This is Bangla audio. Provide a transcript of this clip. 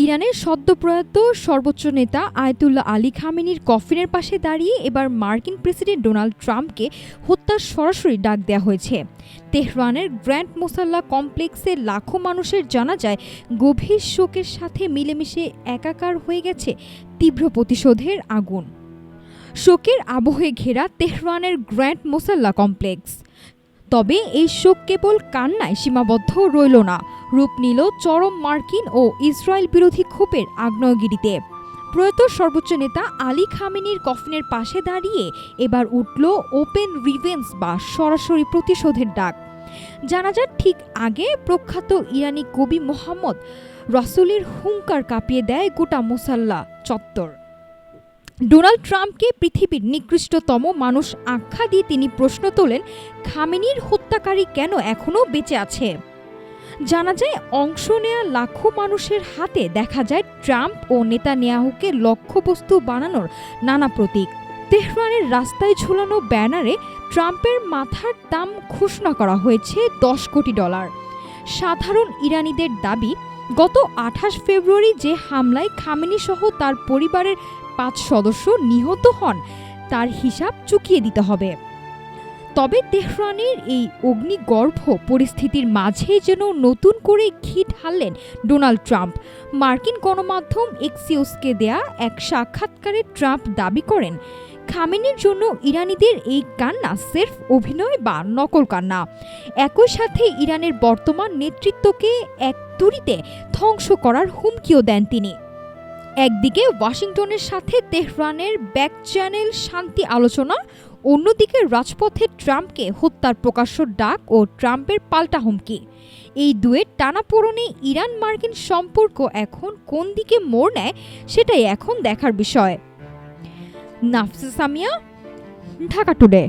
ইরানের সদ্যপ্রয়াত সর্বোচ্চ নেতা আয়াতুল্লাহ আলী খামেনির কফিনের পাশে দাঁড়িয়ে এবার মার্কিন প্রেসিডেন্ট ডোনাল্ড ট্রাম্পকে হত্যার সরাসরি ডাক দেওয়া হয়েছে। তেহরানের গ্র্যান্ড মোসাল্লা কমপ্লেক্সে লাখো মানুষের জানাজায় গভীর শোকের সাথে মিলেমিশে একাকার হয়ে গেছে তীব্র প্রতিশোধের আগুন। শোকের আবহে ঘেরা তেহরানের গ্র্যান্ড মোসাল্লা কমপ্লেক্স। তবে এই শোক কেবল কান্নায় সীমাবদ্ধ রইল না, রূপ নিল চরম মার্কিন ও ইসরায়েল বিরোধী ক্ষোভের আগ্নেয়গিরিতে। প্রয়াত সর্বোচ্চ নেতা আলী খামেনির কফিনের পাশে দাঁড়িয়ে এবার উঠল ওপেন রিভেঞ্জ বা সরাসরি প্রতিশোধের ডাক। জানাজার ঠিক আগে প্রখ্যাত ইরানি কবি মোহাম্মদ রাসূলের হুঙ্কার কাঁপিয়ে দেয় গোটা মোসাল্লা চত্বর। ডোনাল্ড ট্রাম্পকে পৃথিবীর নিকৃষ্টতম মানুষ আখ্যা দিয়ে তিনি প্রশ্ন তোলেন, খামেনির হত্যাকারী কেন এখনও বেঁচে আছে? জানাজায় অংশ নেয়া লাখো মানুষের হাতে দেখা যায় ট্রাম্প ও নেতানিয়াহুকে লক্ষ্যবস্তু বানানোর নানা প্রতীক। তেহরানের রাস্তায় ঝুলানো ব্যানারে ট্রাম্পের মাথার দাম ঘোষণা করা হয়েছে $10 কোটি। সাধারণ ইরানিদের দাবি, গত 28 ফেব্রুয়ারি যে হামলায় খামেনি সহ তার পরিবারের 5 সদস্য নিহত হন তার হিসাব চুকিয়ে দিতে হবে। তবে তেহরানের এই অগ্নিগর্ভ পরিস্থিতির মাঝে যেন নতুন করে ঘি ঢাললেন ডোনাল্ড ট্রাম্প। মার্কিন গণমাধ্যম এক্সিওসকে দেয়া এক সাক্ষাৎকারে ট্রাম্প দাবি করেন, খামেনির জন্য ইরানিদের এই কান্না সির্ফ অভিনয় বা নকল কান্না। একই সাথে ইরানের বর্তমান নেতৃত্বকে এক তুড়িতে ধ্বংস করার হুমকিও দেন তিনি। একদিকে ওয়াশিংটনের সাথে তেহরানের ব্যাক চ্যানেল শান্তি আলোচনা, অন্যদিকে রাজপথে ট্রাম্পকে হত্যার প্রকাশ্য ডাক ও ট্রাম্পের পাল্টা হুমকি। এই দুয়ের টানাপোড়েনে ইরান মার্কিন সম্পর্ক এখন কোন দিকে মোড় নেয় সেটাই এখন দেখার বিষয়। নাফিসা সামিয়া, ঢাকা টুডে।